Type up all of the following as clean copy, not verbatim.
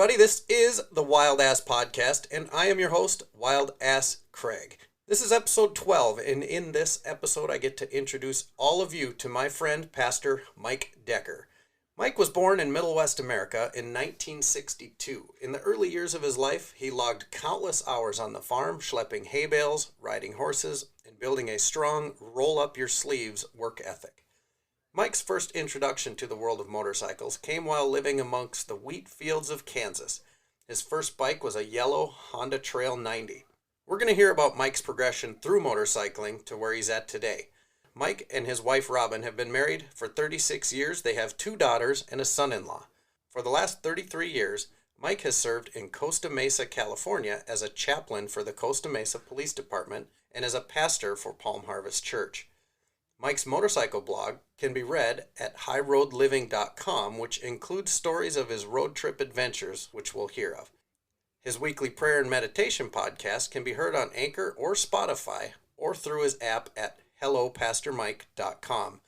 everybody. This is the Wild Ass Podcast, and I am your host, Wild Ass Craig. This is episode 12, and in this episode, I get to introduce all of you to my friend, Pastor Mike Decker. Mike was born in Middle West America in 1962. In the early years of his life, he logged countless hours on the farm, schlepping hay bales, riding horses, and building a strong roll-up-your-sleeves work ethic. Mike's first introduction to the world of motorcycles came while living amongst the wheat fields of Kansas. His first bike was a yellow Honda Trail 90. We're going to hear about Mike's progression through motorcycling to where he's at today. Mike and his wife Robin have been married for 36 years. They have 2 daughters and a son-in-law. For the last 33 years, Mike has served in Costa Mesa, California as a chaplain for the Costa Mesa Police Department and as a pastor for Palm Harvest Church. Mike's motorcycle blog can be read at highroadliving.com, which includes stories of his road trip adventures, which we'll hear of. His weekly prayer and meditation podcast can be heard on Anchor or Spotify or through his app at hellopastormike.com.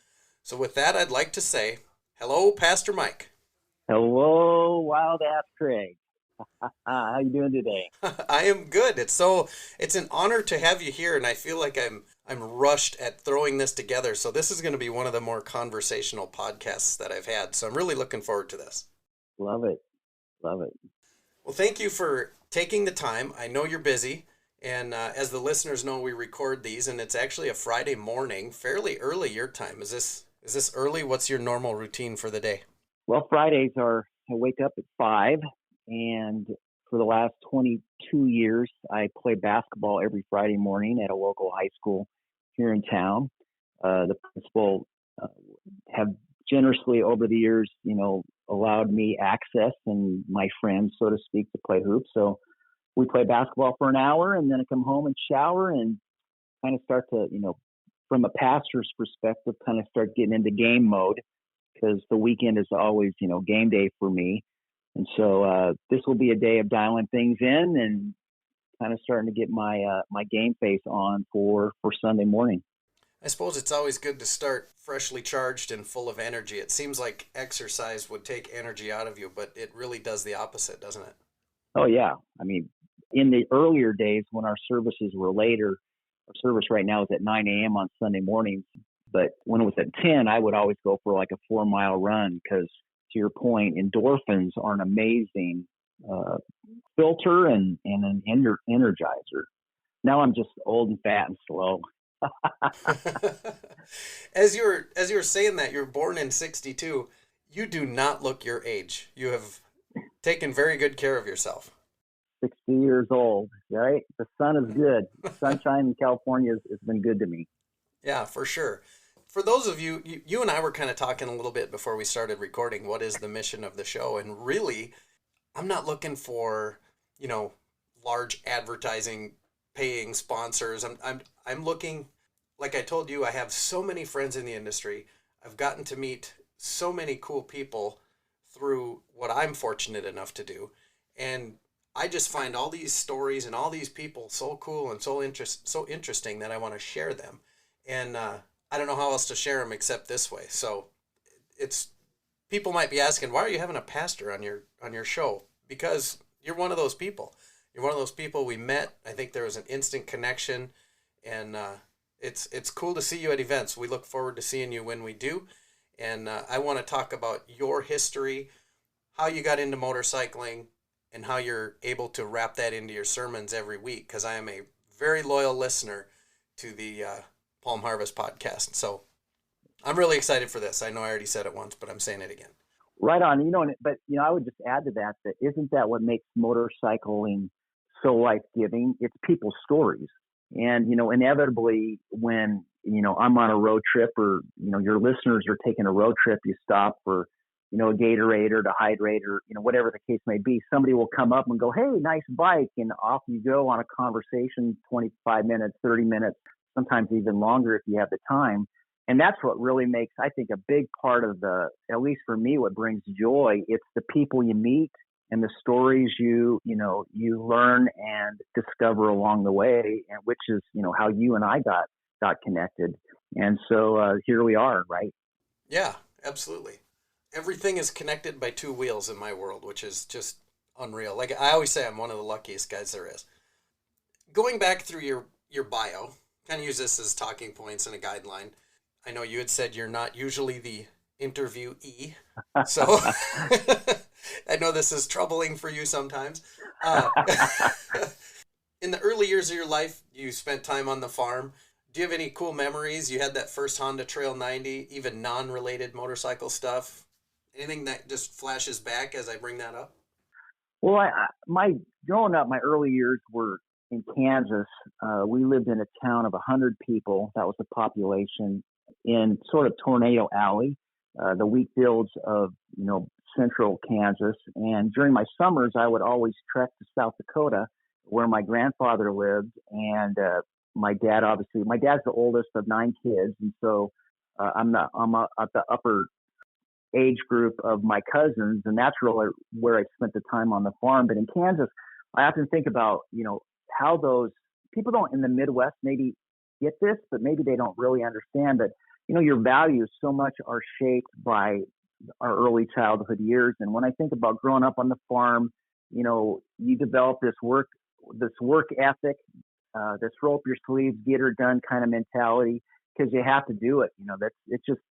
So with that, I'd like to say, hello, Pastor Mike. Hello, Wild Ass Craig. How you doing today? I am good. It's an honor to have you here, and I feel like I'm rushed at throwing this together. So this is going to be one of the more conversational podcasts that I've had. So I'm really looking forward to this. Love it. Love it. Well, thank you for taking the time. I know you're busy. And as the listeners know, we record these, and it's actually a Friday morning, fairly early your time. Is this early? What's your normal routine for the day? Well, Fridays I wake up at 5, and for the last 22 years, I play basketball every Friday morning at a local high school here in town. The principal have generously over the years, allowed me access and my friends, so to speak, to play hoops. So we play basketball for an hour, and then I come home and shower and kind of start to, from a pastor's perspective, kind of start getting into game mode, because the weekend is always, game day for me. And so this will be a day of dialing things in and kind of starting to get my my game face on for Sunday morning. I suppose it's always good to start freshly charged and full of energy. It seems like exercise would take energy out of you, but it really does the opposite, doesn't it? Oh, yeah. I mean, in the earlier days when our services were later, our service right now is at 9 a.m. on Sunday mornings. But when it was at 10, I would always go for like a 4-mile run because, to your point, endorphins are an amazing filter and an energizer. Now I'm just old and fat and slow. As you were saying that, you're born in 62. You do not look your age. You have taken very good care of yourself. 60 years old, right? The sun is good. The sunshine in California has been good to me. Yeah, for sure. For those of you and I were kind of talking a little bit before we started recording, what is the mission of the show? And really, I'm not looking for, large advertising paying sponsors. I'm looking, like I told you, I have so many friends in the industry. I've gotten to meet so many cool people through what I'm fortunate enough to do. And I just find all these stories and all these people so cool and so interesting that I want to share them. And I don't know how else to share them except this way. So people might be asking, why are you having a pastor on your show? Because you're one of those people. You're one of those people we met. I think there was an instant connection, and it's cool to see you at events. We look forward to seeing you when we do. And I want to talk about your history, how you got into motorcycling, and how you're able to wrap that into your sermons every week, because I am a very loyal listener to the Palm Harvest podcast. So I'm really excited for this. I know I already said it once, but I'm saying it again. Right on. But I would just add to that isn't that what makes motorcycling so life-giving? It's people's stories. And, inevitably when, I'm on a road trip or, your listeners are taking a road trip, you stop for, a Gatorade or to hydrate or, whatever the case may be, somebody will come up and go, hey, nice bike. And off you go on a conversation, 25 minutes, 30 minutes, sometimes even longer if you have the time. And that's what really makes, I think, a big part of at least for me, what brings joy. It's the people you meet and the stories you learn and discover along the way, and which is, how you and I got connected. And so here we are, right? Yeah, absolutely. Everything is connected by 2 wheels in my world, which is just unreal. Like I always say, I'm one of the luckiest guys there is. Going back through your bio, kind of use this as talking points and a guideline. I know you had said you're not usually the interviewee, so I know this is troubling for you sometimes. Uh, in the early years of your life, you spent time on the farm. Do you have any cool memories? You had that first Honda Trail 90, even non-related motorcycle stuff. Anything that just flashes back as I bring that up? Well, my growing up, my early years were in Kansas. We lived in a town of 100 people. That was the population in sort of Tornado Alley, the wheat fields of central Kansas. And during my summers, I would always trek to South Dakota, where my grandfather lived, and my dad. Obviously, my dad's the oldest of 9 kids, and so I'm at the upper age group of my cousins, and that's really where I spent the time on the farm. But in Kansas, I often think about, how those people don't in the Midwest maybe get this, but maybe they don't really understand that, your values so much are shaped by our early childhood years. And when I think about growing up on the farm, you develop this work ethic, this roll up your sleeves, get her done kind of mentality, because you have to do it.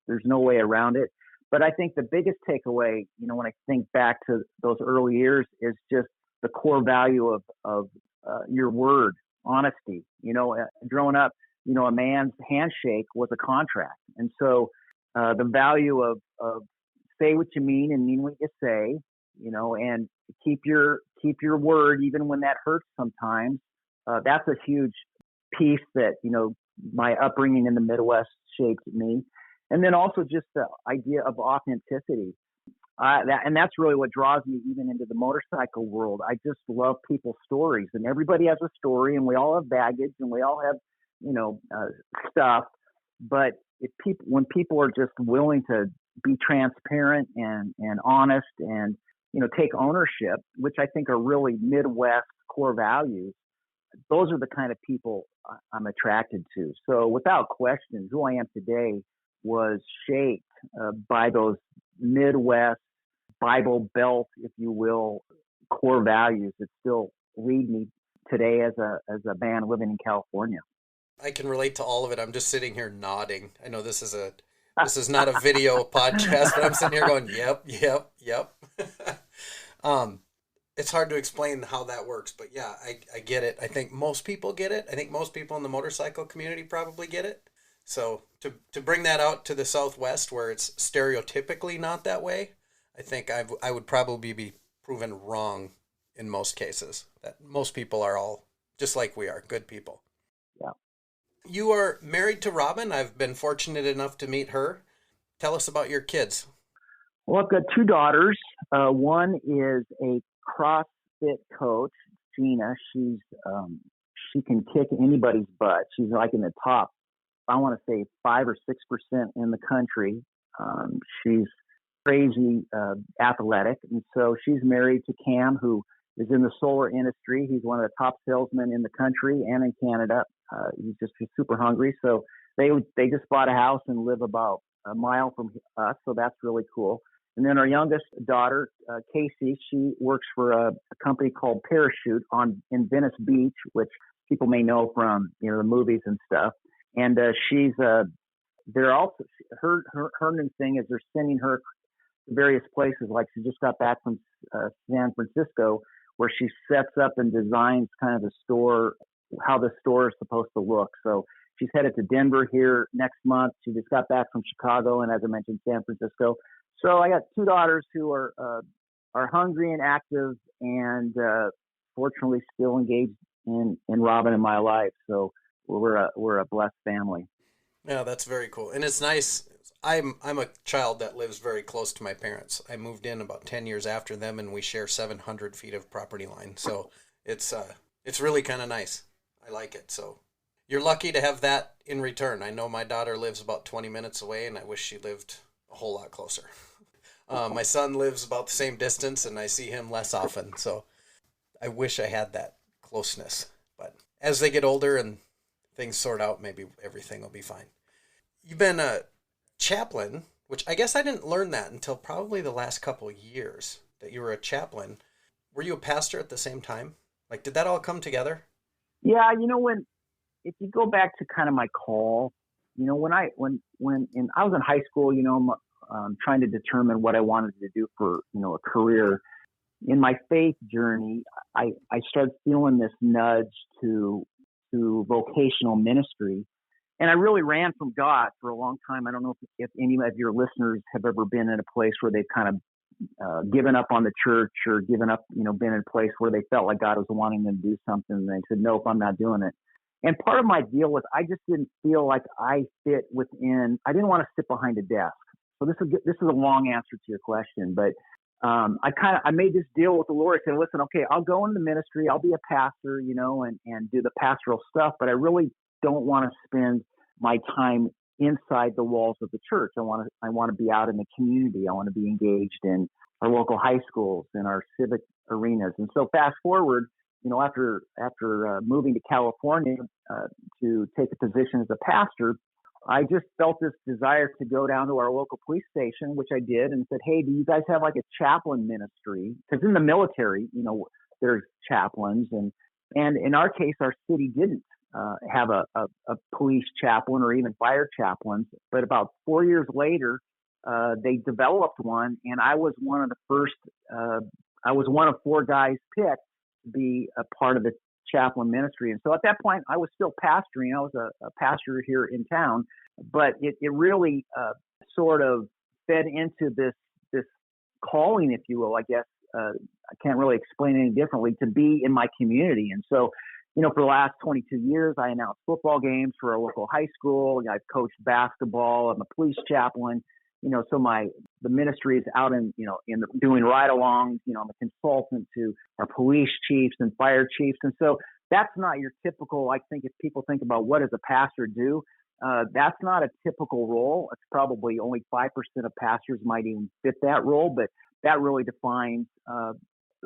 There's no way around it. But I think the biggest takeaway, when I think back to those early years, is just the core value of your word, honesty. Growing up, a man's handshake was a contract, and so the value of say what you mean and mean what you say, and keep your word even when that hurts sometimes. That's a huge piece that my upbringing in the Midwest shaped me. And then also just the idea of authenticity. And that's really what draws me even into the motorcycle world. I just love people's stories, and everybody has a story, and we all have baggage, and we all have, stuff. But when people are just willing to be transparent and honest and, take ownership, which I think are really Midwest core values, those are the kind of people I'm attracted to. So without question, who I am today was shaped by those Midwest Bible Belt, if you will, core values that still lead me today as a man living in California. I can relate to all of it. I'm just sitting here nodding. I know this is not a video podcast, but I'm sitting here going, yep, yep, yep. It's hard to explain how that works, but yeah, I get it. I think most people get it. I think most people in the motorcycle community probably get it. So to bring that out to the Southwest, where it's stereotypically not that way, I think I would probably be proven wrong in most cases. That most people are all just like we are, good people. Yeah. You are married to Robin. I've been fortunate enough to meet her. Tell us about your kids. Well, I've got 2 daughters. One is a CrossFit coach, Gina. She can kick anybody's butt. She's like in the top, I want to say 5 or 6% in the country. She's crazy athletic, and so she's married to Cam, who is in the solar industry. He's one of the top salesmen in the country and in Canada. He's super hungry, so they just bought a house and live about a mile from us, so that's really cool. And then our youngest daughter, Casey, she works for a company called Parachute in Venice Beach, which people may know from the movies and stuff. And they're also her new thing is they're sending her to various places. Like she just got back from San Francisco, where she sets up and designs kind of the store, how the store is supposed to look. So she's headed to Denver here next month. She just got back from Chicago, and as I mentioned, San Francisco. So I got 2 daughters who are hungry and active, and fortunately still engaged in Robin in my life. So we're a blessed family. Yeah, that's very cool, and it's nice. I'm a child that lives very close to my parents. I moved in about 10 years after them, and we share 700 feet of property line. So it's really kind of nice. I like it. So you're lucky to have that in return. I know my daughter lives about 20 minutes away, and I wish she lived a whole lot closer. My son lives about the same distance, and I see him less often. So I wish I had that closeness. But as they get older and things sort out, maybe everything will be fine. You've been a chaplain, which I guess I didn't learn that until probably the last couple of years, that you were a chaplain. were you a pastor at the same time? Like, did that all come together? Yeah, if you go back to kind of my call, when I was in high school, trying to determine what I wanted to do for, a career in my faith journey, I started feeling this nudge to vocational ministry. And I really ran from God for a long time. I don't know if any of your listeners have ever been in a place where they've kind of given up on the church or given up, been in a place where they felt like God was wanting them to do something. And they said, nope, I'm not doing it. And part of my deal was I just didn't feel like I fit within, I didn't want to sit behind a desk. So this is a long answer to your question, but I made this deal with the Lord. I said, listen, okay, I'll go into the ministry. I'll be a pastor, and do the pastoral stuff, but I really don't want to spend my time inside the walls of the church. I want to be out in the community. I want to be engaged in our local high schools and our civic arenas. And so fast forward, after moving to California to take a position as a pastor, I just felt this desire to go down to our local police station, which I did, and said, hey, do you guys have like a chaplain ministry? Because in the military, there's chaplains. And in our case, our city didn't have a police chaplain or even fire chaplains. But about 4 years later, they developed one, and I was one of the first, I was one of 4 guys picked to be a part of the chaplain ministry. And so at that point, I was still pastoring. I was a pastor here in town, but it really sort of fed into this calling, if you will, I guess. I can't really explain it any differently, to be in my community. And so, for the last 22 years, I announced football games for a local high school. I've coached basketball. I'm a police chaplain. So the ministry is out in doing ride-alongs. I'm a consultant to our police chiefs and fire chiefs. And so that's not your typical, I think if people think about what does a pastor do, that's not a typical role. It's probably only 5% of pastors might even fit that role, but that really defines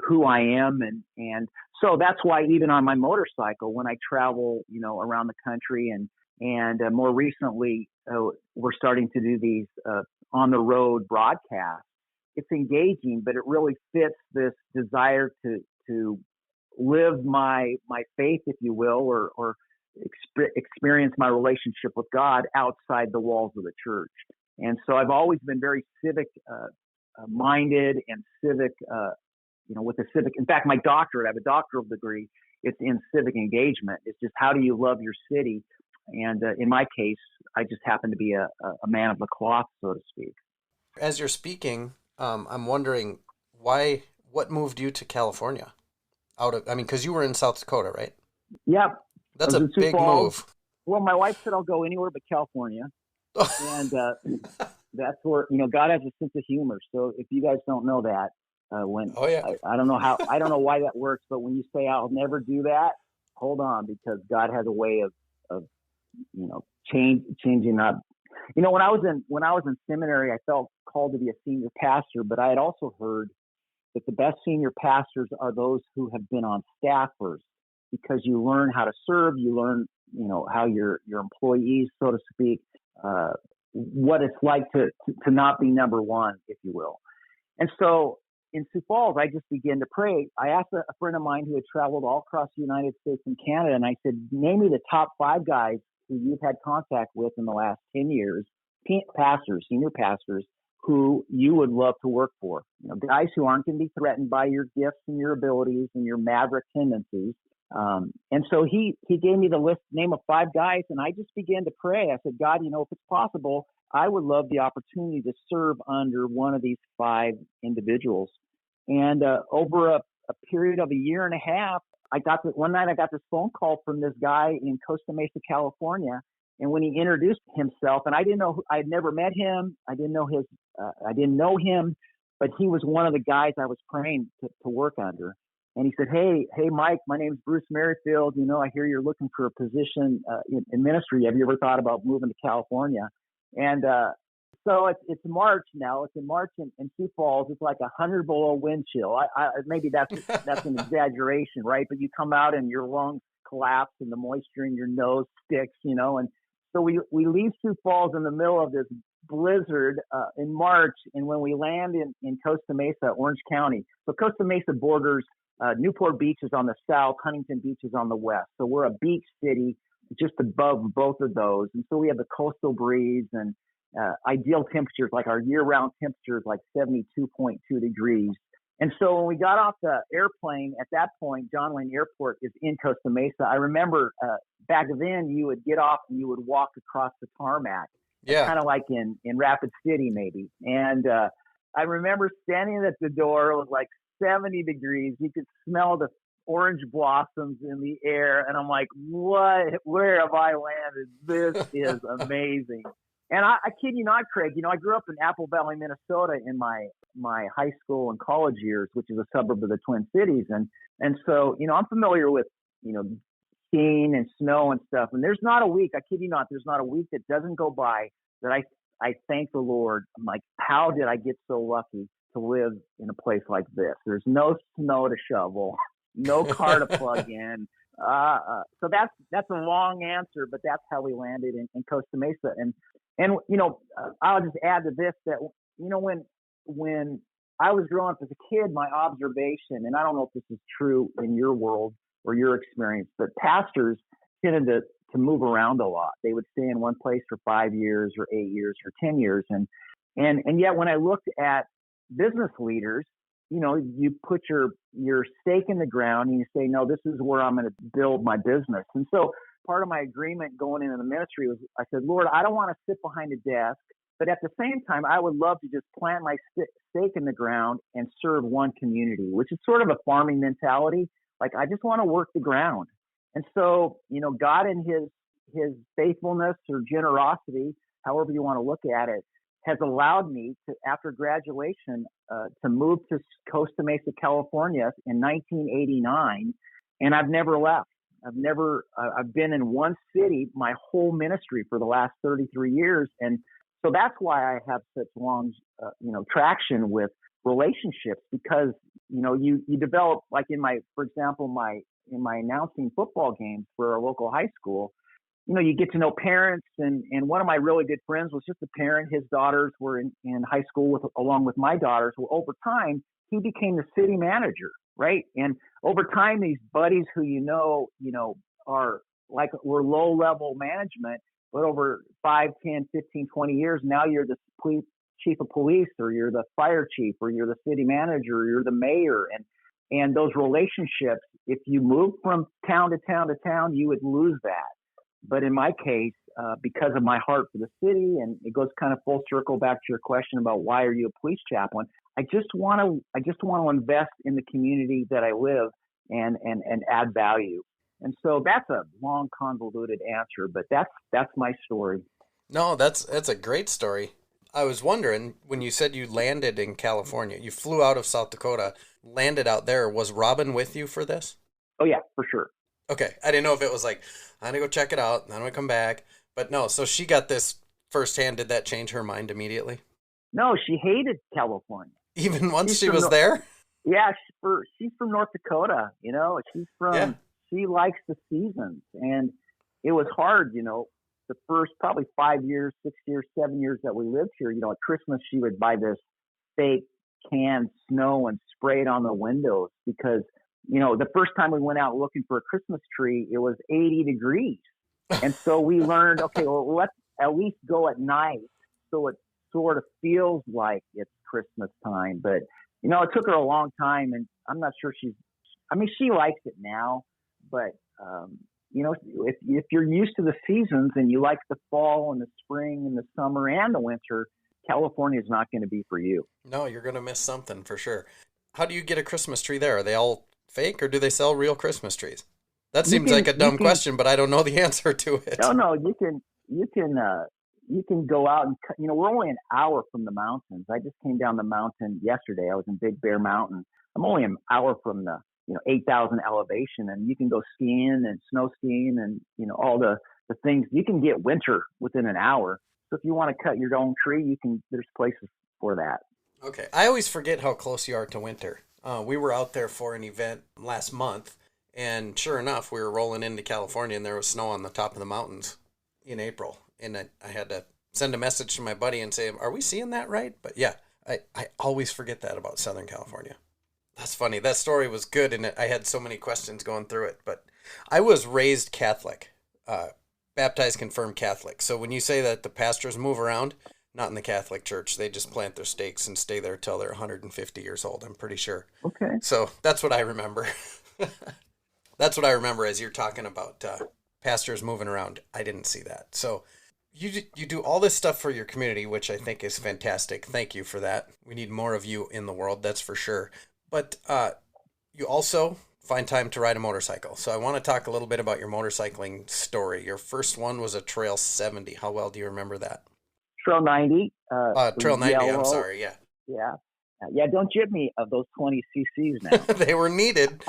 who I am. And so that's why even on my motorcycle, when I travel, around the country and more recently, we're starting to do these on the road broadcasts. It's engaging, but it really fits this desire to live my faith, if you will, or experience my relationship with God outside the walls of the church. And so I've always been very civic minded and civic, with the civic. In fact, my doctorate, I have a doctoral degree. It's in civic engagement. It's just how do you love your city? And in my case, I just happen to be a man of the cloth, so to speak. As you're speaking, I'm wondering what moved you to California? Because you were in South Dakota, right? Yeah. That's a big move. Well, my wife said I'll go anywhere but California. And that's where, God has a sense of humor. So if you guys don't know that, I don't know why that works, but when you say I'll never do that, hold on, because God has a way of changing up. When I was in seminary, I felt called to be a senior pastor, but I had also heard that the best senior pastors are those who have been on staff first, because you learn how to serve, you learn, how your employees, so to speak, what it's like to not be number one, if you will. And so in Sioux Falls, I just began to pray. I asked a friend of mine who had traveled all across the United States and Canada, and I said, name me the top 5 guys who you've had contact with in the last 10 years, pastors, senior pastors, who you would love to work for. Guys who aren't going to be threatened by your gifts and your abilities and your maverick tendencies. And so he gave me the name of 5 guys, and I just began to pray. I said, God, if it's possible, I would love the opportunity to serve under one of these 5 individuals. And over a period of a year and a half, one night I got this phone call from this guy in Costa Mesa, California. And when he introduced himself, and I had never met him, I didn't know him, but he was one of the guys I was praying to work under. And he said, hey, Mike, my name's Bruce Merrifield. I hear you're looking for a position in ministry. Have you ever thought about moving to California? And so it's March now. It's in March in Sioux Falls. It's like 100 below wind chill. Maybe that's an exaggeration, right? But you come out and your lungs collapse and the moisture in your nose sticks, And so we leave Sioux Falls in the middle of this blizzard in March, and when we land in Costa Mesa, Orange County. So Costa Mesa borders Newport Beach is on the south, Huntington Beach is on the west. So we're a beach city just above both of those. And so we have the coastal breeze and ideal temperatures, like our year-round temperatures, like 72.2 degrees. And so when we got off the airplane, at that point, John Wayne Airport is in Costa Mesa. I remember back then you would get off and you would walk across the tarmac, kind of like in Rapid City maybe. And I remember standing at the door. It was like 70 degrees. You could smell the orange blossoms in the air. And I'm like, what? Where have I landed? This is amazing. And I kid you not, Craig, I grew up in Apple Valley, Minnesota in my high school and college years, which is a suburb of the Twin Cities. And so, I'm familiar with, skiing and snow and stuff. And there's not a week, I kid you not, there's not a week that doesn't go by that I thank the Lord. I'm like, how did I get so lucky to live in a place like this? There's no snow to shovel, no car to plug in. So that's a long answer, but that's how we landed in Costa Mesa. And I'll just add to this that, when I was growing up as a kid, my observation, and I don't know if this is true in your world or your experience, but pastors tended to move around a lot. They would stay in one place for 5 years or 8 years or 10 years. And yet when I looked at business leaders, you put your stake in the ground and you say, no, this is where I'm going to build my business. And so part of my agreement going into the ministry was, I said, Lord, I don't want to sit behind a desk, but at the same time, I would love to just plant my stake in the ground and serve one community, which is sort of a farming mentality. Like, I just want to work the ground. And so, God in his faithfulness or generosity, however you want to look at it, has allowed me to, after graduation, to move to Costa Mesa, California in 1989. And I've never left. I've been in one city my whole ministry for the last 33 years. And so that's why I have such long, traction with relationships, because, you develop, like for example, in my announcing football games for a local high school, you get to know parents. And one of my really good friends was just a parent. His daughters were in high school along with my daughters. Well, over time, he became the city manager. Right. And over time, these buddies who, are like, we're low level management, but over 5, 10, 15, 20 years, now you're the chief of police, or you're the fire chief, or you're the city manager, or you're the mayor. And those relationships, if you move from town to town to town, you would lose that. But in my case, because of my heart for the city, and it goes kind of full circle back to your question about why are you a police chaplain, I just want to invest in the community that I live and add value. And so that's a long, convoluted answer, but that's my story. No, that's a great story. I was wondering, when you said you landed in California, you flew out of South Dakota, landed out there, was Robin with you for this? Oh yeah, for sure. Okay. I didn't know if it was like, I'm going to go check it out, then I'm going to come back. But no, so she got this firsthand. Did that change her mind immediately? No, she hated California. Even once she was there? Yeah, she's from North Dakota, she likes the seasons. And it was hard, the first probably 5 years, 6 years, 7 years that we lived here. At Christmas, she would buy this fake canned snow and spray it on the windows because, the first time we went out looking for a Christmas tree, it was 80 degrees. And so we learned, okay, well, let's at least go at night so it sort of feels like it's Christmas time. But, it took her a long time, and I'm not sure she likes it now. But, if you're used to the seasons and you like the fall and the spring and the summer and the winter, California is not going to be for you. No, you're going to miss something for sure. How do you get a Christmas tree there? Are they all fake, or do they sell real Christmas trees? That seems like a dumb question, but I don't know the answer to it. No, you can go out and we're only an hour from the mountains. I just came down the mountain yesterday. I was in Big Bear Mountain. I'm only an hour from the 8,000 elevation, and you can go skiing and snow skiing and all the things. You can get winter within an hour. So if you want to cut your own tree, there's places for that. Okay. I always forget how close you are to winter. We were out there for an event last month, and sure enough, we were rolling into California, and there was snow on the top of the mountains in April. And I had to send a message to my buddy and say, are we seeing that right? But yeah, I always forget that about Southern California. That's funny. That story was good, and I had so many questions going through it. But I was raised Catholic, baptized, confirmed Catholic. So when you say that the pastors move around, not in the Catholic Church. They just plant their stakes and stay there till they're 150 years old, I'm pretty sure. Okay. So that's what I remember. That's what I remember as you're talking about pastors moving around. I didn't see that. So you do all this stuff for your community, which I think is fantastic. Thank you for that. We need more of you in the world, that's for sure. But you also find time to ride a motorcycle. So I want to talk a little bit about your motorcycling story. Your first one was a Trail 70. How well do you remember that? Trail 90. Trail 90, yellow. I'm sorry, yeah. Yeah. Yeah, don't jib me of those 20 cc's now. They were needed.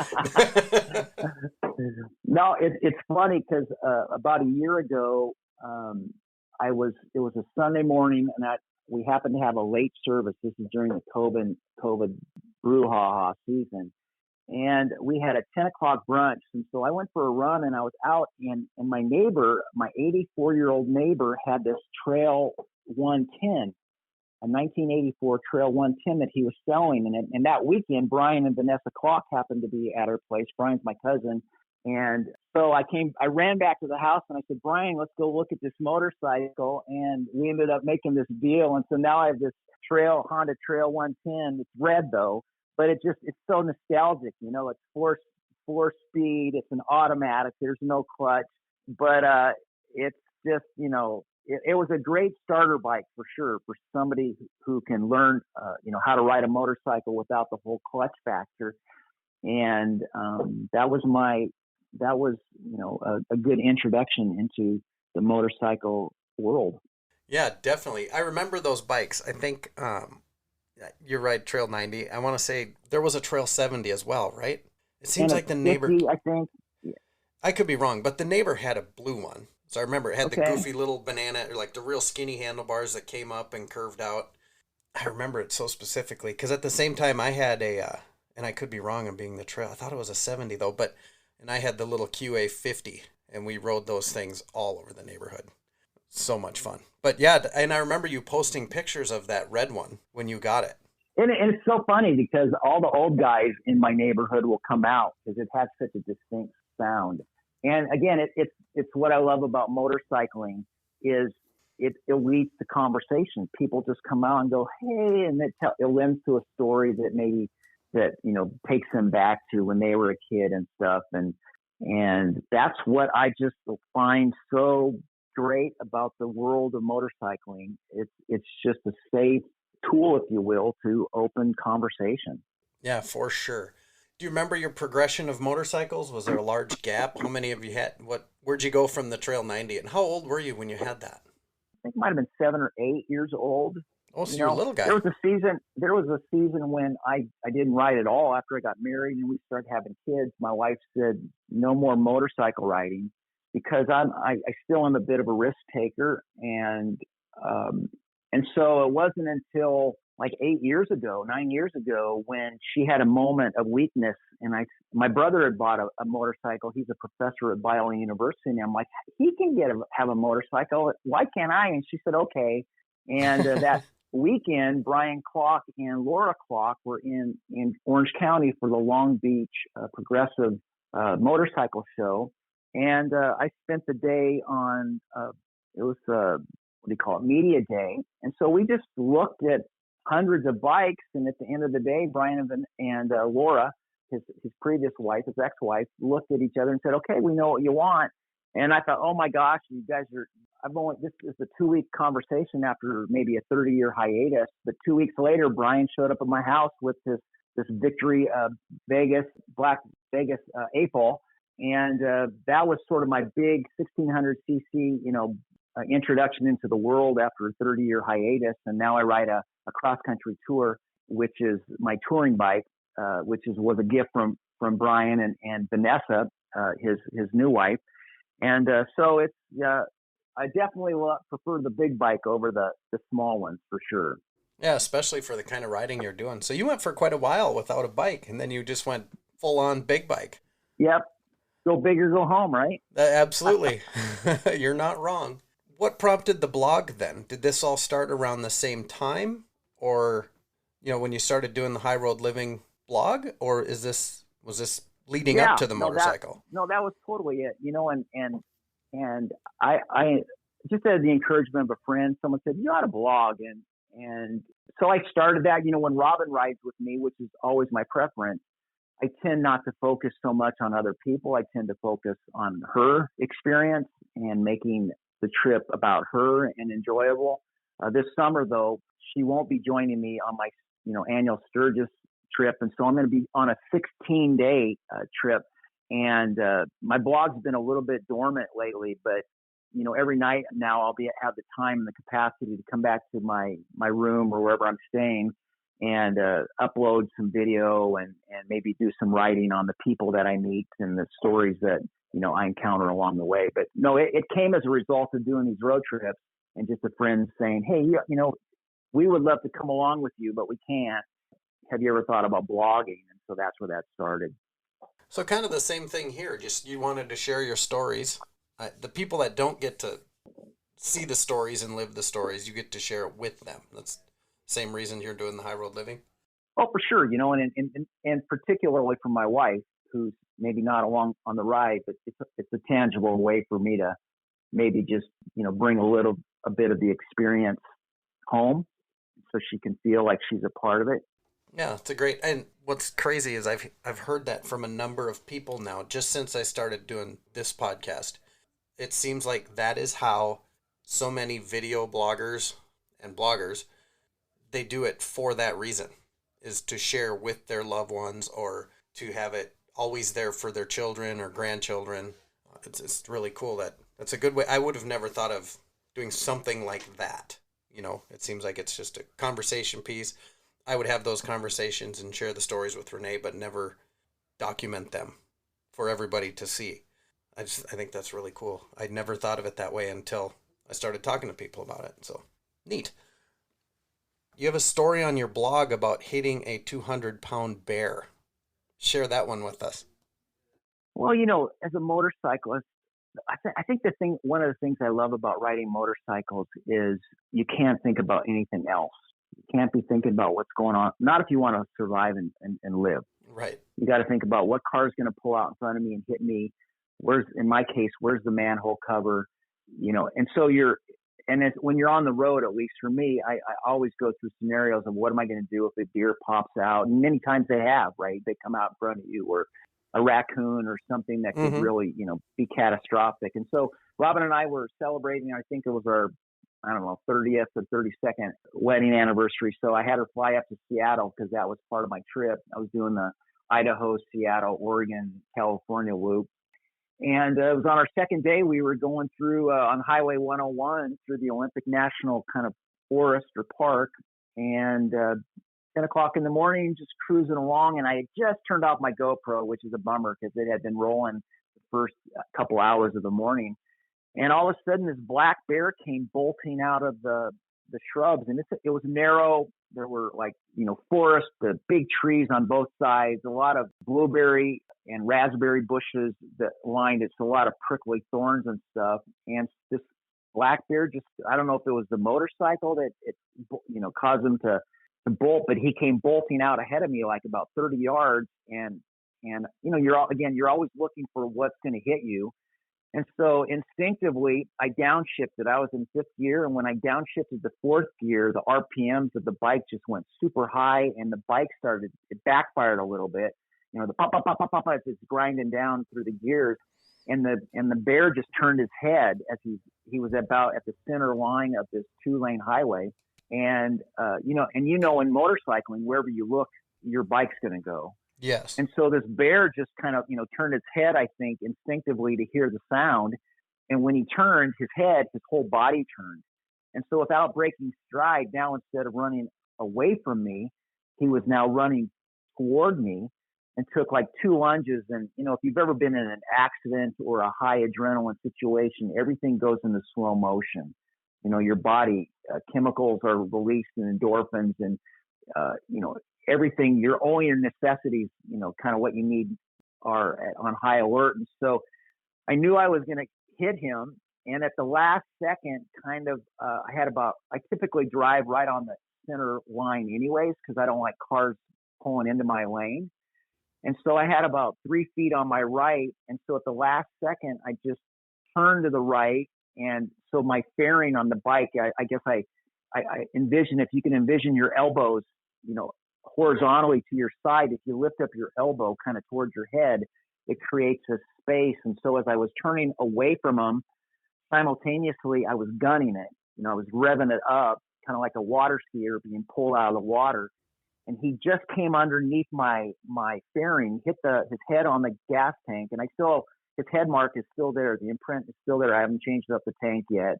No, it's funny because about a year ago, it was a Sunday morning, and we happened to have a late service. This is during the COVID brouhaha season. And we had a 10 o'clock brunch. And so I went for a run, and I was out, and my neighbor, my 84-year-old neighbor, had this Trail 110, a 1984 Trail 110 that he was selling. And that weekend, Brian and Vanessa Clock happened to be at our place. Brian's my cousin. And so I ran back to the house, and I said, Brian, let's go look at this motorcycle. And we ended up making this deal. And so now I have this Honda Trail 110. It's red though, but it's so nostalgic. It's four speed. It's an automatic. There's no clutch, but it's just, it was a great starter bike for sure for somebody who can learn, how to ride a motorcycle without the whole clutch factor. And that was a good introduction into the motorcycle world. Yeah, definitely. I remember those bikes. I think you're right, Trail 90. I want to say there was a Trail 70 as well, right? It seems like the 50, neighbor... I think. Yeah. I could be wrong, but the neighbor had a blue one. So I remember it had the goofy little banana, or like the real skinny handlebars that came up and curved out. I remember it so specifically because at the same time I had and I could be wrong on being the Trail. I thought it was a 70 though, and I had the little QA 50, and we rode those things all over the neighborhood. So much fun. But yeah, and I remember you posting pictures of that red one when you got it. And it's so funny because all the old guys in my neighborhood will come out because it has such a distinct sound. And again, it's what I love about motorcycling is it leads to conversation. People just come out and go, hey, and it lends to a story that takes them back to when they were a kid and stuff. And that's what I just find so great about the world of motorcycling. It's just a safe tool, if you will, to open conversation. Yeah, for sure. Do you remember your progression of motorcycles? Was there a large gap? How many of you had? Where'd you go from the Trail 90? And how old were you when you had that? I think it might have been 7 or 8 years old. Oh, so you're a little guy. There was a season when I didn't ride at all after I got married and we started having kids. My wife said, no more motorcycle riding because I still am a bit of a risk taker. And so it wasn't until like 9 years ago, when she had a moment of weakness, and my brother had bought a motorcycle. He's a professor at Biola University, and I'm like, he can have a motorcycle. Why can't I? And she said, okay. And that weekend, Brian Clock and Laura Clock were in Orange County for the Long Beach Progressive Motorcycle Show, and I spent the day on it was media day, and so we just looked at hundreds of bikes, and at the end of the day, Brian and Laura, his previous wife, his ex-wife, looked at each other and said, okay, we know what you want. And I thought, oh my gosh, you guys this is a 2-week conversation after maybe a 30-year hiatus. But 2 weeks later, Brian showed up at my house with this Victory Black Vegas April. And that was sort of my big 1600 cc, introduction into the world after a 30-year hiatus. And now I ride a cross-country tour, which is my touring bike, was a gift from Brian and Vanessa, his new wife. And so it's I definitely prefer the big bike over the small ones for sure. Yeah, especially for the kind of riding you're doing. So you went for quite a while without a bike, and then you just went full-on big bike. Yep. Go big or go home, right? Absolutely. You're not wrong. What prompted the blog then? Did this all start around the same time, or when you started doing the High Road Living blog, or was this leading up Yeah, to the no, motorcycle? that was totally it. And I just had the encouragement of a friend. Someone said, you ought to blog. And so I started that, when Robin rides with me, which is always my preference, I tend not to focus so much on other people. I tend to focus on her experience and making the trip about her and enjoyable. This summer, though, she won't be joining me on my, annual Sturgis trip. And so I'm going to be on a 16-day trip. And my blog's been a little bit dormant lately, but every night now I'll have the time and the capacity to come back to my room or wherever I'm staying and upload some video and maybe do some writing on the people that I meet and the stories that I encounter along the way. But no, it came as a result of doing these road trips and just a friend saying, hey, we would love to come along with you, but we can't. Have you ever thought about blogging? And so that's where that started. So kind of the same thing here. Just you wanted to share your stories. The people that don't get to see the stories and live the stories, you get to share it with them. That's the same reason you're doing the High Road Living. Oh, for sure. And particularly for my wife, who's maybe not along on the ride, but it's a tangible way for me to maybe just, bring a bit of the experience home so she can feel like she's a part of it. Yeah, it's a great, and what's crazy is I've heard that from a number of people now, just since I started doing this podcast. It seems like that is how so many video bloggers and bloggers, they do it for that reason, is to share with their loved ones or to have it always there for their children or grandchildren. It's really cool. That's a good way. I would have never thought of doing something like that. It seems like it's just a conversation piece. I would have those conversations and share the stories with Renee, but never document them for everybody to see. I think that's really cool. I'd never thought of it that way until I started talking to people about it. So neat. You have a story on your blog about hitting a 200-pound bear. Share that one with us. Well, as a motorcyclist, I think one of the things I love about riding motorcycles is you can't think about anything else. You can't be thinking about what's going on. Not if you want to survive and live. Right. You got to think about what car's going to pull out in front of me and hit me. In my case, where's the manhole cover? And so when you're on the road, at least for me, I always go through scenarios of what am I going to do if a deer pops out? And many times they have, right? They come out in front of you, or a raccoon or something that could really, be catastrophic. And so Robin and I were celebrating, I think it was our, 30th or 32nd wedding anniversary. So I had her fly up to Seattle because that was part of my trip. I was doing the Idaho, Seattle, Oregon, California loop. And it was on our second day, we were going through on Highway 101 through the Olympic National kind of forest or park. And 10 o'clock in the morning, just cruising along. And I had just turned off my GoPro, which is a bummer because it had been rolling the first couple hours of the morning. And all of a sudden, this black bear came bolting out of the shrubs. And it was narrow. There were forest, the big trees on both sides, a lot of blueberry and raspberry bushes that lined it. So a lot of prickly thorns and stuff. And this black bear I don't know if it was the motorcycle that it caused him to bolt, but he came bolting out ahead of me like about 30 yards. And you're always looking for what's going to hit you. And so instinctively, I downshifted. I was in fifth gear. And when I downshifted to fourth gear, the RPMs of the bike just went super high, and the bike it backfired a little bit. The pop, pop, pop, pop, pop, as it's grinding down through the gears. And the bear just turned his head as he was about at the center line of this 2-lane highway. And, in motorcycling, wherever you look, your bike's going to go. Yes. And so this bear just kind of, turned its head, I think, instinctively to hear the sound. And when he turned his head, his whole body turned. And so without breaking stride, now instead of running away from me, he was now running toward me and took like 2 lunges. And, if you've ever been in an accident or a high adrenaline situation, everything goes into slow motion. Your body chemicals are released in endorphins and, everything, your necessities, kind of what you need are on high alert. And so I knew I was going to hit him. And at the last second, I typically drive right on the center line anyways, because I don't like cars pulling into my lane. And so I had about 3 feet on my right. And so at the last second, I just turned to the right. And so my fairing on the bike, I guess I envision, if you can envision your elbows, horizontally to your side, if you lift up your elbow kind of towards your head, it creates a space. And so as I was turning away from them, simultaneously I was gunning it. I was revving it up, kind of like a water skier being pulled out of the water. And he just came underneath my fairing, hit his head on the gas tank, and his head mark is still there. The imprint is still there. I haven't changed up the tank yet.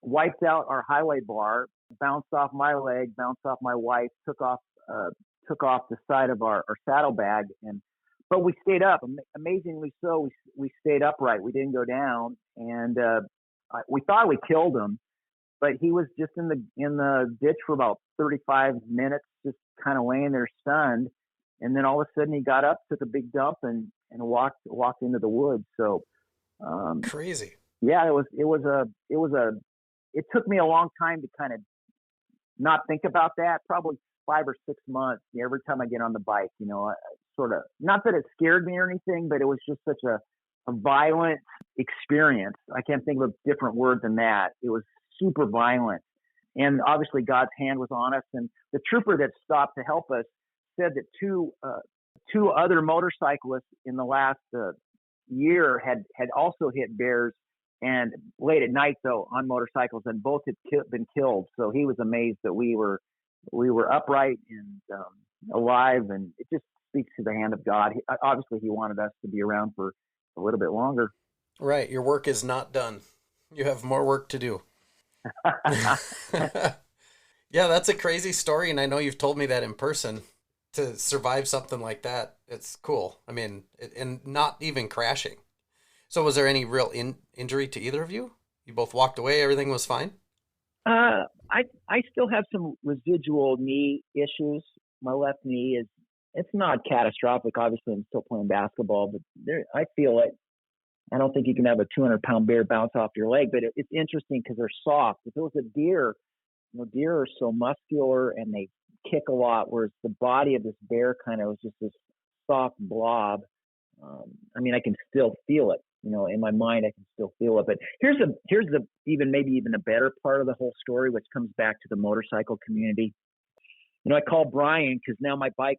Wiped out our highway bar, bounced off my leg, bounced off my wife, took off the side of our saddlebag, but we stayed up. Amazingly so, we stayed upright. We didn't go down, and we thought we killed him, but he was just in the ditch for about 35 minutes, just kind of laying there stunned. And then all of a sudden he got up, took a big dump, and walked into the woods. So crazy. Yeah, it took me a long time to kind of not think about that. Probably 5 or 6 months. Every time I get on the bike, I sort of, not that it scared me or anything, but it was just such a violent experience. I can't think of a different word than that. It was super violent. And obviously God's hand was on us. And the trooper that stopped to help us said that two other motorcyclists in the last year had also hit bears, and late at night though, on motorcycles, and both had been killed. So he was amazed that we were upright and alive, and it just speaks to the hand of God. Obviously he wanted us to be around for a little bit longer. Right. Your work is not done. You have more work to do. Yeah, that's a crazy story. And I know you've told me that in person. To survive something like that, it's cool. I mean, and not even crashing. So was there any real injury to either of you? You both walked away. Everything was fine? I still have some residual knee issues. My left knee it's not catastrophic. Obviously, I'm still playing basketball, but I feel it. I don't think you can have a 200-pound bear bounce off your leg, but it's interesting because they're soft. If it was a deer, deer are so muscular and they kick a lot, whereas the body of this bear kind of was just this soft blob. I can still feel it. In my mind, I can still feel it. But here's the maybe even a better part of the whole story, which comes back to the motorcycle community. I called Brian because now my bike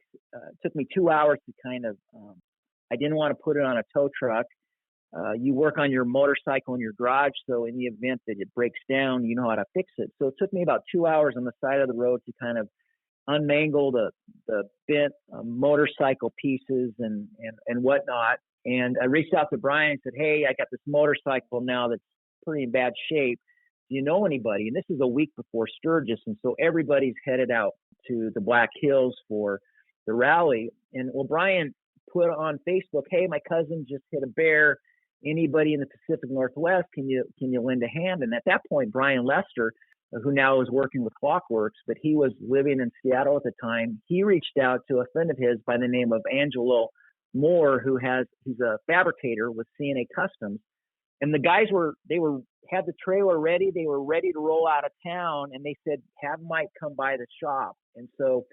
took me 2 hours to kind of. I didn't want to put it on a tow truck. You work on your motorcycle in your garage, so in the event that it breaks down, you know how to fix it. So it took me about 2 hours on the side of the road to kind of unmangle the bent motorcycle pieces and whatnot. And I reached out to Brian and said, hey, I got this motorcycle now that's pretty in bad shape. Do you know anybody? And this is a week before Sturgis. And so everybody's headed out to the Black Hills for the rally. And Brian put on Facebook, hey, my cousin just hit a bear. Anybody in the Pacific Northwest, can you lend a hand? And at that point, Brian Lester, who now is working with Clockworks, but he was living in Seattle at the time, he reached out to a friend of his by the name of Angelo Moore, he's a fabricator with CNA Customs. And the guys had the trailer ready. They were ready to roll out of town, and they said, have Mike come by the shop. And so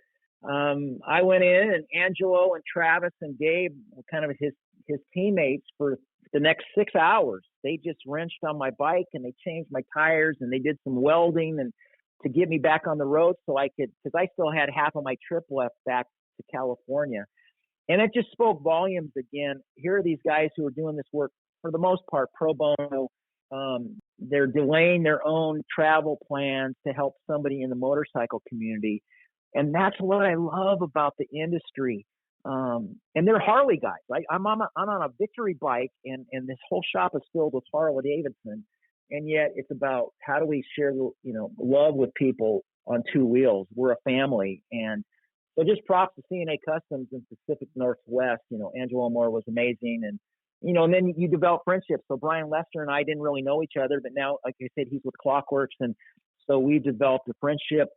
I went in, and Angelo and Travis and Gabe were kind of his teammates for the next 6 hours. They just wrenched on my bike, and they changed my tires, and they did some welding and to get me back on the road so I could, because I still had half of my trip left back to California. And it just spoke volumes again. Here are these guys who are doing this work for the most part pro bono. They're delaying their own travel plans to help somebody in the motorcycle community. And that's what I love about the industry. And they're Harley guys. I'm on a Victory bike, and this whole shop is filled with Harley Davidson. And yet it's about how do we share, love with people on two wheels. We're a family. And so just props to CNA Customs in Pacific Northwest. Angelo Moore was amazing. And, and then you develop friendships. So Brian Lester and I didn't really know each other, but now, like I said, he's with Clockworks. And so we developed a friendship,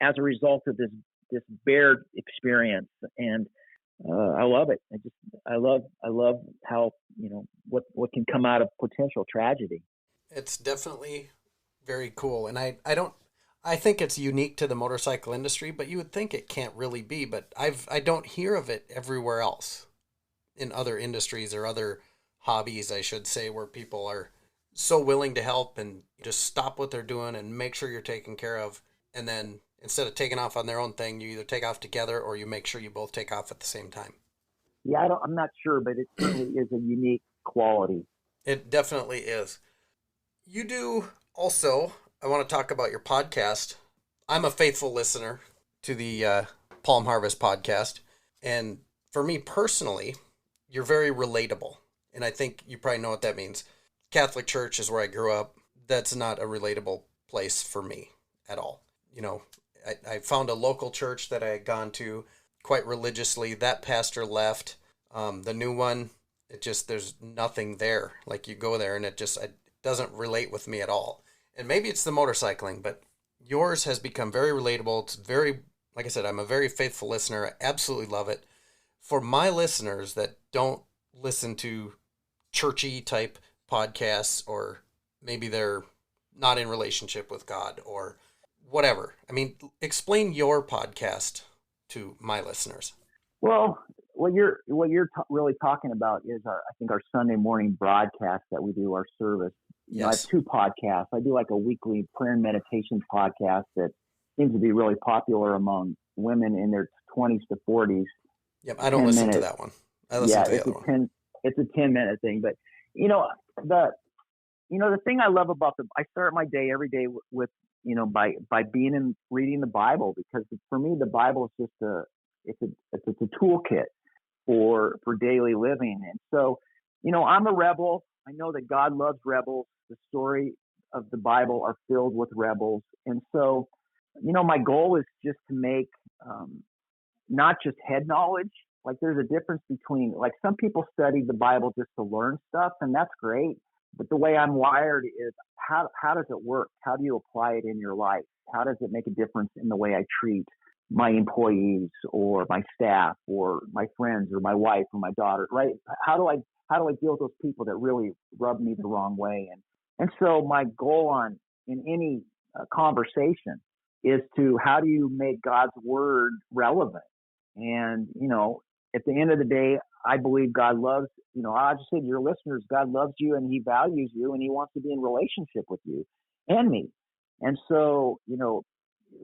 as a result of this bear experience. And I love it. I love how, what can come out of potential tragedy. It's definitely very cool. And I think it's unique to the motorcycle industry, but you would think it can't really be, but I don't hear of it everywhere else in other industries or other hobbies, I should say, where people are so willing to help and just stop what they're doing and make sure you're taken care of. And then instead of taking off on their own thing, you either take off together or you make sure you both take off at the same time. Yeah, I'm not sure, but it certainly is a unique quality. It definitely is. You do also, I want to talk about your podcast. I'm a faithful listener to the Palm Harvest podcast. And for me personally, you're very relatable. And I think you probably know what that means. Catholic Church is where I grew up. That's not a relatable place for me at all. You know, I found a local church that I had gone to quite religiously. That pastor left. The new one, there's nothing there. Like you go there and it doesn't relate with me at all. And maybe it's the motorcycling, but yours has become very relatable. It's very, like I said, I'm a very faithful listener. I absolutely love it. For my listeners that don't listen to churchy type podcasts, or maybe they're not in relationship with God or whatever. I mean, explain your podcast to my listeners. Well, what you're really talking about is our Sunday morning broadcast that we do, our service. I have two podcasts. I do like a weekly prayer and meditation podcast that seems to be really popular among women in their 20s to 40s. Yep, I don't listen to that one. I listen to the other one. It's a 10-minute thing, but the thing I love about I start my day every day with by reading the Bible, because for me the Bible is just it's a toolkit for daily living. And so, I'm a rebel. I know that God loves rebels. The story of the Bible are filled with rebels. And so, my goal is just to make not just head knowledge. Like there's a difference between, like, some people study the Bible just to learn stuff, and that's great. But the way I'm wired is how does it work? How do you apply it in your life? How does it make a difference in the way I treat my employees or my staff or my friends or my wife or my daughter, right? How do I deal with those people that really rub me the wrong way? And so my goal in any conversation is how do you make God's word relevant? And, at the end of the day, I believe God loves, I just say to your listeners, God loves you and he values you and he wants to be in relationship with you and me. And so,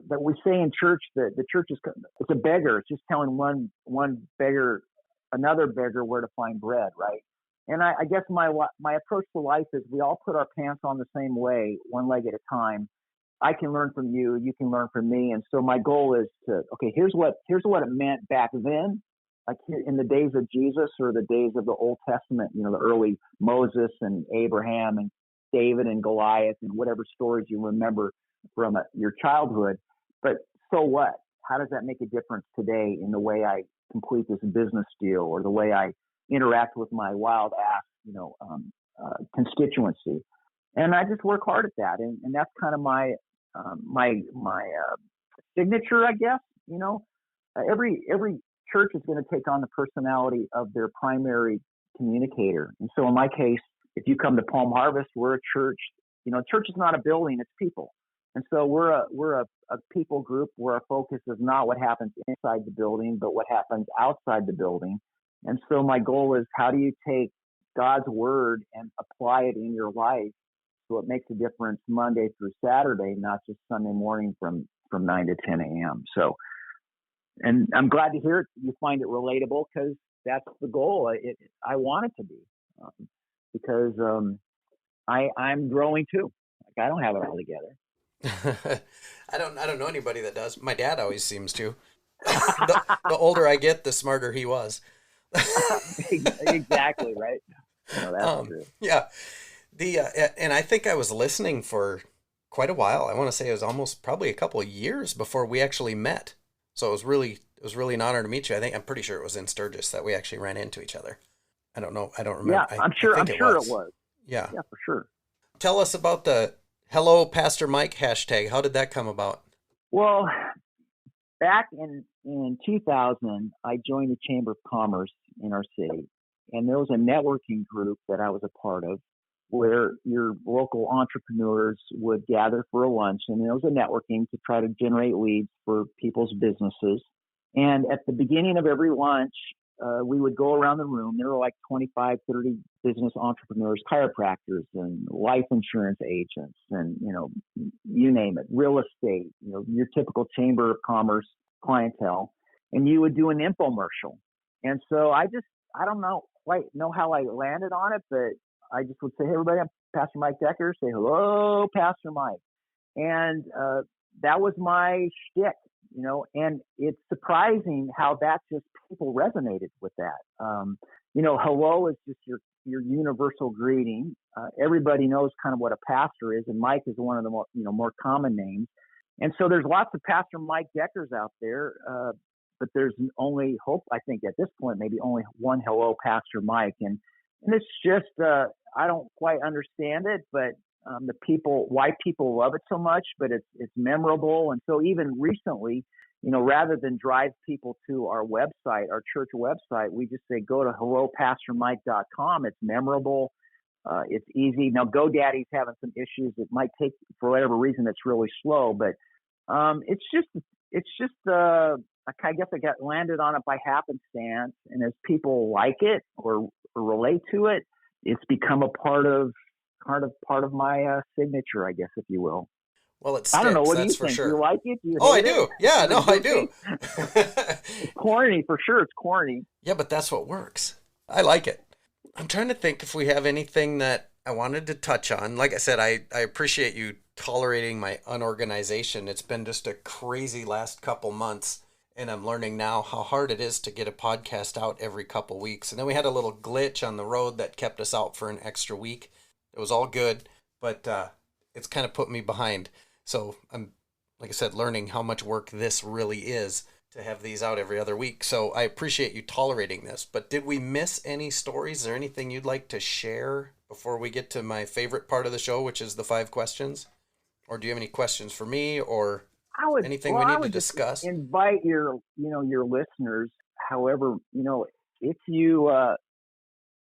but we say in church that the church it's a beggar. It's just telling one beggar, another beggar, where to find bread, right? And I guess my approach to life is we all put our pants on the same way, one leg at a time. I can learn from you, you can learn from me. And so my goal is here's what it meant back then, like in the days of Jesus or the days of the Old Testament, the early Moses and Abraham and David and Goliath and whatever stories you remember from your childhood. But so what? How does that make a difference today in the way I complete this business deal or the way I interact with my Wild Ass, constituency? And I just work hard at that. And that's kind of my signature, I guess. Every church is going to take on the personality of their primary communicator. And so in my case, if you come to Palm Harvest, we're a church. Church is not a building, it's people. And so we're a people group where our focus is not what happens inside the building, but what happens outside the building. And so my goal is, how do you take God's word and apply it in your life so it makes a difference Monday through Saturday, not just Sunday morning from 9 to 10 a.m. So, and I'm glad to hear it. You find it relatable, because that's the goal. I want it to be, because I'm growing too. Like, I don't have it all together. I don't know anybody that does. My dad always seems to. The older I get, the smarter he was. Exactly, right. No, that's true. Yeah. And I think I was listening for quite a while. I want to say it was almost probably a couple of years before we actually met. So it was really an honor to meet you. I'm pretty sure it was in Sturgis that we actually ran into each other. I don't know. I don't remember. Yeah, I'm sure it was. Yeah. Yeah, for sure. Tell us about the Hello Pastor Mike hashtag. How did that come about? Well, back in 2000, I joined the Chamber of Commerce in our city, and there was a networking group that I was a part of where your local entrepreneurs would gather for a lunch, and there was a networking to try to generate leads for people's businesses. And at the beginning of every lunch, we would go around the room. There were like 25, 30 business entrepreneurs, chiropractors and life insurance agents and, you name it, real estate, your typical Chamber of Commerce clientele. And you would do an infomercial. And so I don't quite know how I landed on it, but I just would say, hey, everybody, I'm Pastor Mike Decker. Say, hello, Pastor Mike. And that was my shtick. And it's surprising how that just people resonated with that. Hello is just your universal greeting. Everybody knows kind of what a pastor is, and Mike is one of the more common names. And so there's lots of Pastor Mike Deckers out there, but there's only hope, I think, at this point, maybe only one hello, Pastor Mike. And it's just, I don't quite understand it, but why people love it so much, but it's memorable. And so even recently, rather than drive people to our website, our church website, we just say, go to hellopastormike.com. It's memorable. It's easy. Now, GoDaddy's having some issues. It might take, for whatever reason, it's really slow, but it's just I guess I got landed on it by happenstance. And as people like it or relate to it, it's become a part of my signature, I guess, if you will. Well, it sticks, I don't know. What do you for think? sure. You like it? Do you I hate do. it? Yeah, no, I do. It's corny, for sure. It's corny. Yeah, but that's what works. I like it. I'm trying to think if we have anything that I wanted to touch on. Like I said, I appreciate you tolerating my unorganization. It's been just a crazy last couple months, and I'm learning now how hard it is to get a podcast out every couple weeks. And then we had a little glitch on the road that kept us out for an extra week. It was all good, but it's kind of put me behind. So I'm, like I said, learning how much work this really is to have these out every other week. So I appreciate you tolerating this. But did we miss any stories or anything you'd like to share before we get to my favorite part of the show, which is the 5 questions? Or do you have any questions for me or anything we need to discuss? Invite your listeners. However, if you, I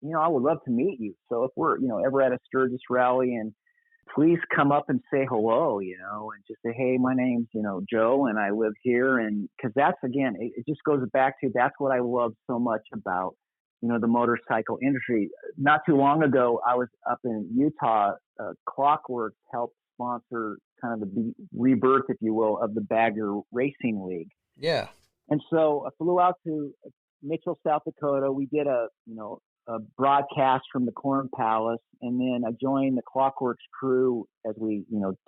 would love to meet you. So if we're, ever at a Sturgis rally, and please come up and say hello, and just say, hey, my name's, Joe, and I live here. And because that's, again, it just goes back to, that's what I love so much about, the motorcycle industry. Not too long ago, I was up in Utah. Clockworks helped sponsor kind of the rebirth, if you will, of the Bagger Racing League. Yeah. And so I flew out to Mitchell, South Dakota. We did a broadcast from the Corn Palace, and then I joined the Clockworks crew as we,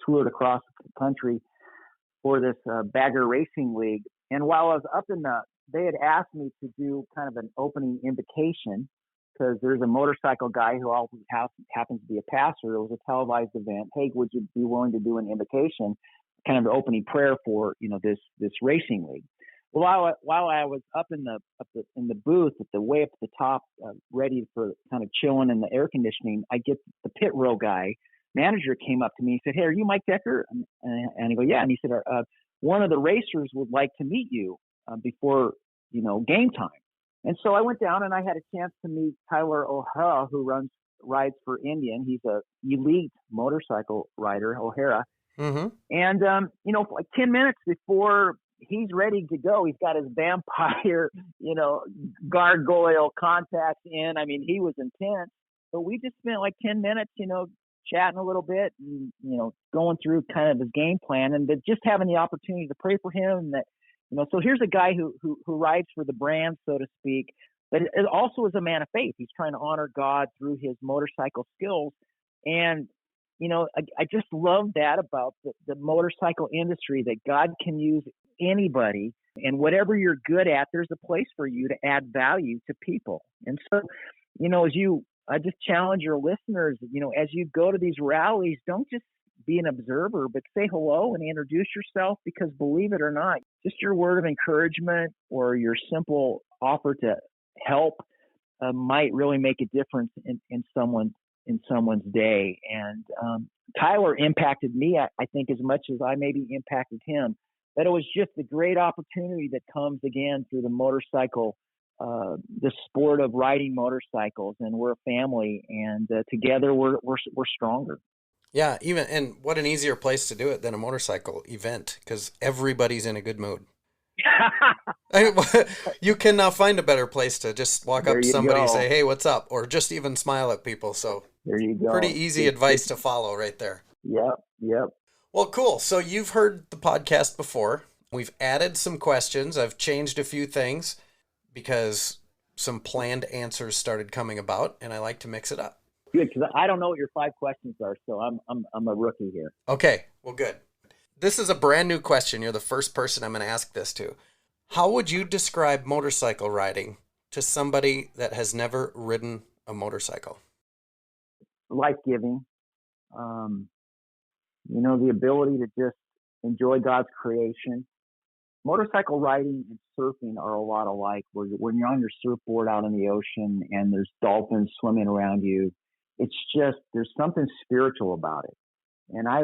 toured across the country for this Bagger Racing League. And while I was up they had asked me to do kind of an opening invocation, because there's a motorcycle guy who also happens to be a pastor. It was a televised event. Hey, would you be willing to do an invocation, kind of the opening prayer for, this racing league? Well, while I was up in the booth way up at the top, ready for kind of chilling in the air conditioning, I get the pit row guy, manager, came up to me and said, "Hey, are you Mike Decker?" And I go, "Yeah." And he said, "One of the racers would like to meet you before game time." And so I went down and I had a chance to meet Tyler O'Hara, who rides for Indian. He's a elite motorcycle rider, O'Hara. Mm-hmm. And like 10 minutes before he's ready to go, he's got his vampire, gargoyle contacts in. I mean, he was intense. But we just spent like 10 minutes, chatting a little bit and, going through kind of his game plan, and just having the opportunity to pray for him. And that, so here's a guy who rides for the brand, so to speak, but it also is a man of faith. He's trying to honor God through his motorcycle skills. And, I just love that about the motorcycle industry, that God can use anybody, and whatever you're good at, there's a place for you to add value to people. And so, I just challenge your listeners, as you go to these rallies, don't just be an observer, but say hello and introduce yourself, because believe it or not, just your word of encouragement or your simple offer to help might really make a difference in someone's day. And Tyler impacted me, I think, as much as I maybe impacted him. But it was just a great opportunity that comes again through the motorcycle, the sport of riding motorcycles, and we're a family, and together we're stronger. Yeah, even and what an easier place to do it than a motorcycle event because everybody's in a good mood. You cannot find a better place to just walk up to somebody and say, "Hey, what's up?" or just even smile at people. So there you go. Pretty easy advice to follow right there. Yep. Well, cool. So you've heard the podcast before. We've added some questions. I've changed a few things because some planned answers started coming about, and I like to mix it up. Good, because I don't know what your 5 questions are, so I'm a rookie here. Okay, well, good. This is a brand new question. You're the first person I'm going to ask this to. How would you describe motorcycle riding to somebody that has never ridden a motorcycle? Life-giving. The ability to just enjoy God's creation. Motorcycle riding and surfing are a lot alike. When you're on your surfboard out in the ocean and there's dolphins swimming around you, it's just, there's something spiritual about it. And I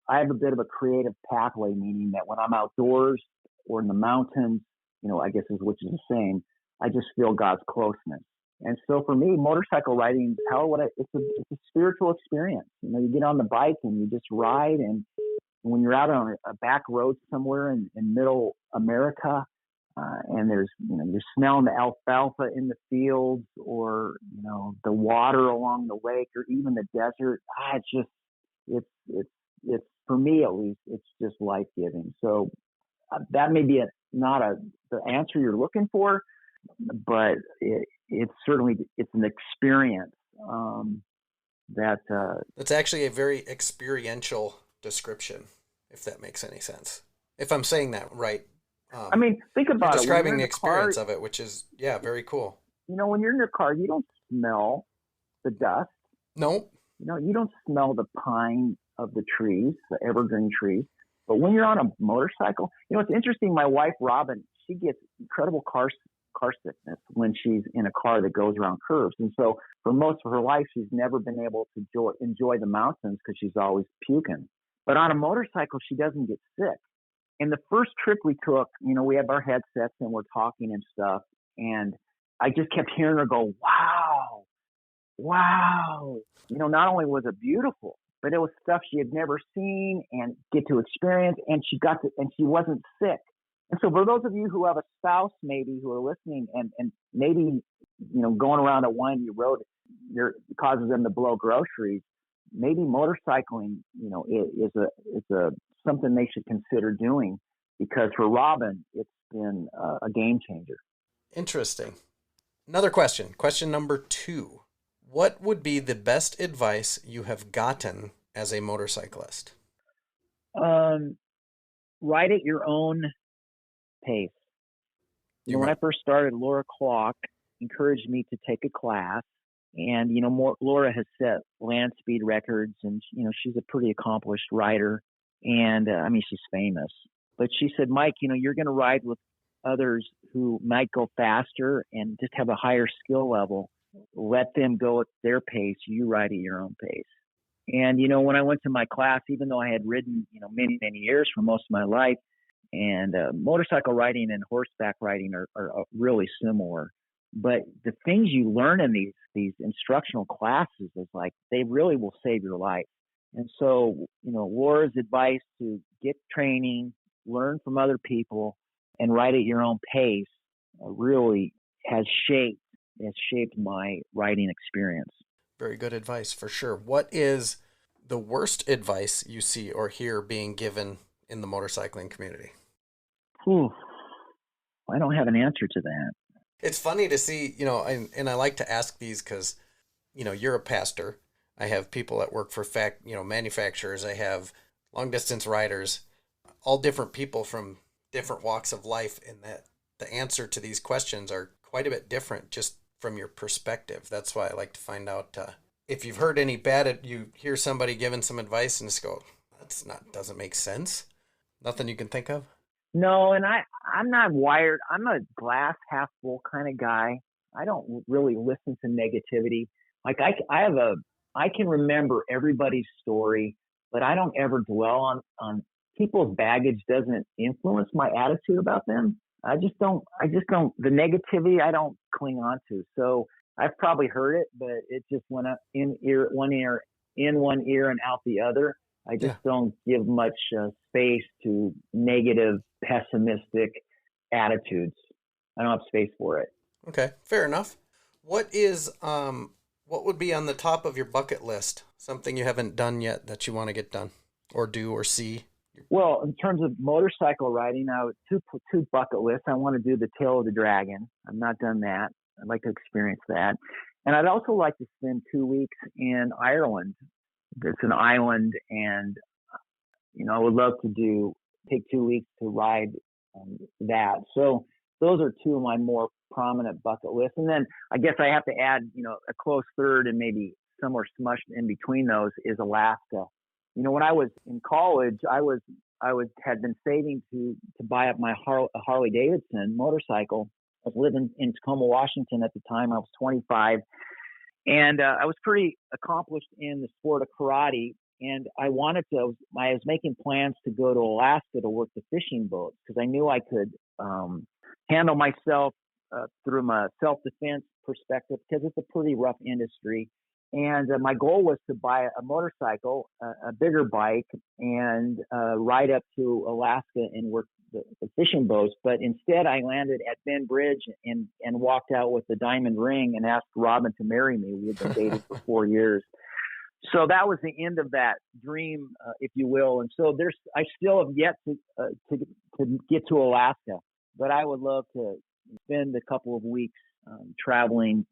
have a bit of a creative pathway, meaning that when I'm outdoors or in the mountains, I guess which is the same, I just feel God's closeness. And so for me, motorcycle riding, it's a spiritual experience. You get on the bike and you just ride, and when you're out on a back road somewhere in middle America, and there's, you're smelling the alfalfa in the fields, or, the water along the lake, or even the desert. It's for me at least, it's just life-giving. So that may be not the answer you're looking for, but it's certainly, it's an experience that's actually a very experiential description, if that makes any sense. If I'm saying that right. Think about it. Describing the experience of it, which is, very cool. When you're in your car, you don't smell the dust. No. You don't smell the pine of the trees, the evergreen trees. But when you're on a motorcycle, it's interesting. My wife, Robin, she gets incredible car sickness when she's in a car that goes around curves. And so for most of her life, she's never been able to enjoy the mountains because she's always puking. But on a motorcycle, she doesn't get sick. And the first trip we took, we have our headsets and we're talking and stuff. And I just kept hearing her go, wow. Not only was it beautiful, but it was stuff she had never seen and get to experience. And she wasn't sick. And so for those of you who have a spouse maybe who are listening and maybe, going around a windy road causes them to blow groceries, maybe motorcycling, is something they should consider doing, because for Robin, it's been a game changer. Interesting. Another question. Question number 2. What would be the best advice you have gotten as a motorcyclist? Ride at your own pace. When I first started, Laura Clark encouraged me to take a class, and Laura has set land speed records, and she's a pretty accomplished rider, and she's famous. But she said, Mike, you're going to ride with others who might go faster and just have a higher skill level. Let them go at their pace. You ride at your own pace. And when I went to my class, even though I had ridden many years for most of my life, and motorcycle riding and horseback riding are really similar. But the things you learn in these instructional classes is like, they really will save your life. And so, Laura's advice to get training, learn from other people, and ride at your own pace really has shaped my riding experience. Very good advice, for sure. What is the worst advice you see or hear being given in the motorcycling community? I don't have an answer to that. It's funny to see, and I like to ask these because, you're a pastor. I have people that work for manufacturers. I have long distance riders, all different people from different walks of life, and that the answer to these questions are quite a bit different just from your perspective. That's why I like to find out if you've heard any you hear somebody giving some advice and just go, doesn't make sense. Nothing you can think of? No, and I'm not wired. I'm a glass half full kind of guy. I don't really listen to negativity. Like I can remember everybody's story, but I don't ever dwell on people's baggage doesn't influence my attitude about them. I just don't, the negativity I don't cling on to. So I've probably heard it, but it just went up in one ear and out the other. I just don't give much space to negative, pessimistic attitudes. I don't have space for it. Okay, fair enough. What would be on the top of your bucket list? Something you haven't done yet that you want to get done or do or see? Well, in terms of motorcycle riding, I would two bucket lists. I want to do the Tail of the Dragon. I've not done that. I'd like to experience that. And I'd also like to spend 2 weeks in Ireland. It's an island, and I would love to take 2 weeks to ride that. So those are two of my more prominent bucket lists. And then I guess I have to add, a close third, and maybe somewhere smushed in between those is Alaska. When I was in college, I had been saving to buy up my Harley Davidson motorcycle. I was living in Tacoma, Washington at the time. I was 25, and I was pretty accomplished in the sport of karate. And I was making plans to go to Alaska to work the fishing boats because I knew I could handle myself through my self-defense perspective, because it's a pretty rough industry. And my goal was to buy a motorcycle, a bigger bike, and ride up to Alaska and work the fishing boats. But instead, I landed at Bend Bridge and walked out with the diamond ring and asked Robin to marry me. We had been dating for 4 years. So that was the end of that dream, if you will. And so I still have yet to get to Alaska, but I would love to spend a couple of weeks traveling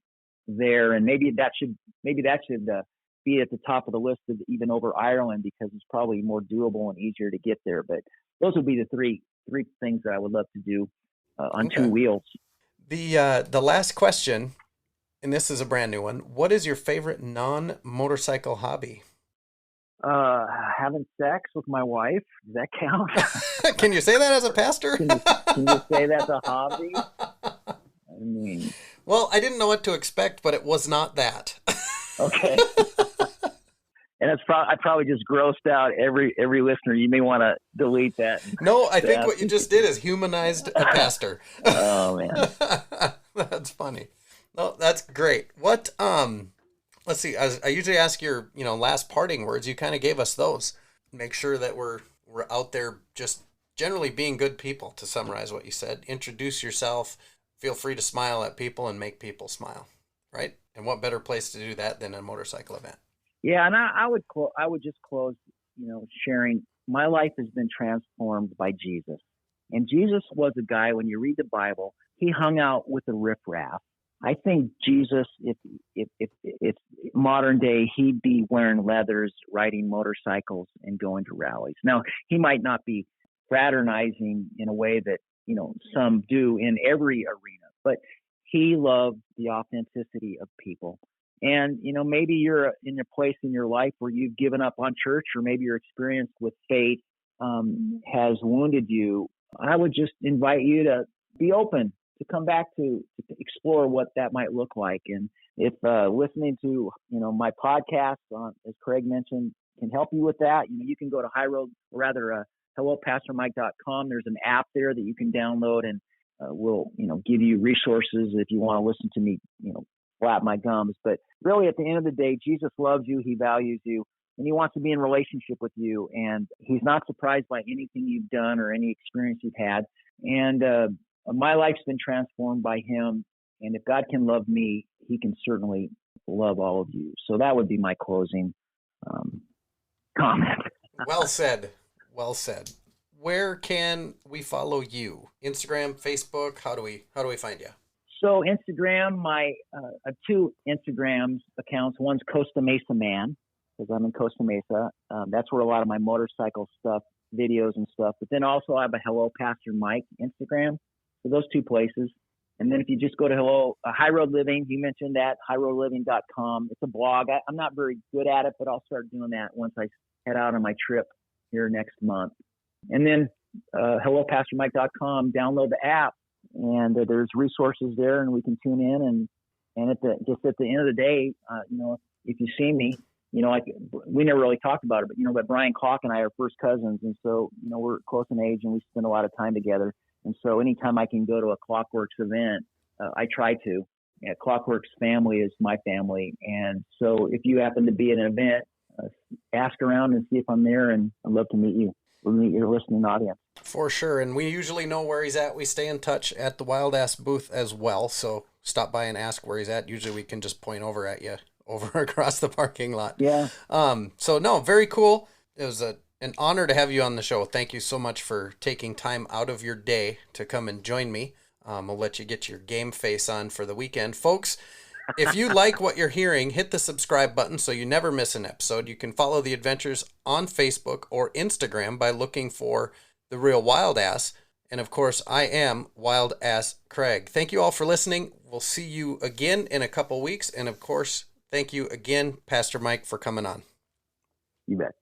there, and maybe that should be at the top of the list, of even over Ireland, because it's probably more doable and easier to get there. But those would be the three things that I would love to do on two wheels. The last question, and this is a brand new one. What is your favorite non-motorcycle hobby? Having sex with my wife. Does that count? Can you say that as a pastor? Can you say that's a hobby? I mean, well, I didn't know what to expect, but it was not that. Okay. And I probably just grossed out every listener. You may want to delete that. No, I think what you just did is humanized a pastor. Oh man, that's funny. No, that's great. What? Let's see. I usually ask your last parting words. You kind of gave us those. Make sure that we're out there just generally being good people. To summarize what you said, introduce yourself. Feel free to smile at people and make people smile, right? And what better place to do that than a motorcycle event? Yeah, and I would just close, sharing. My life has been transformed by Jesus, and Jesus was a guy. When you read the Bible, he hung out with the riffraff. I think Jesus, if it's modern day, he'd be wearing leathers, riding motorcycles, and going to rallies. Now, he might not be fraternizing in a way that some do in every arena, but he loved the authenticity of people. And, maybe you're in a place in your life where you've given up on church, or maybe your experience with faith has wounded you. I would just invite you to be open, to come back to explore what that might look like. And if listening to, my podcast, as Craig mentioned, can help you with that, you can go to hellopastormike.com. There's an app there that you can download, and we'll, give you resources if you want to listen to me, flap my gums. But really, at the end of the day, Jesus loves you. He values you, and he wants to be in relationship with you. And he's not surprised by anything you've done or any experience you've had. And my life's been transformed by him. And if God can love me, he can certainly love all of you. So that would be my closing comment. Well said. Well said. Where can we follow you? Instagram, Facebook? How do we find you? So Instagram, my two Instagram accounts. One's Costa Mesa Man, because I'm in Costa Mesa. That's where a lot of my motorcycle stuff, videos and stuff. But then also I have a Hello Pastor Mike Instagram. So those two places. And then if you just go to High Road Living, you mentioned that, highroadliving.com. It's a blog. I'm not very good at it, but I'll start doing that once I head out on my trip here next month. And then hellopastormike.com, download the app, and there's resources there, and we can tune in. And at the end of the day, if you see me, like we never really talked about it, but Brian Kalk and I are first cousins. And so, we're close in age and we spend a lot of time together. And so anytime I can go to a Clockworks event, I try to. Yeah, Clockworks family is my family. And so if you happen to be at an event, ask around and see if I'm there, and I'd love to meet you. We'll meet your listening audience. For sure. And we usually know where he's at. We stay in touch at the Wild Ass booth as well. So stop by and ask where he's at. Usually we can just point over at you over across the parking lot. Yeah. So no, very cool. It was an honor to have you on the show. Thank you so much for taking time out of your day to come and join me. I'll let you get your game face on for the weekend. Folks, if you like what you're hearing, hit the subscribe button so you never miss an episode. You can follow the adventures on Facebook or Instagram by looking for The Real Wild Ass. And of course, I am Wild Ass Craig. Thank you all for listening. We'll see you again in a couple weeks. And of course, thank you again, Pastor Mike, for coming on. You bet.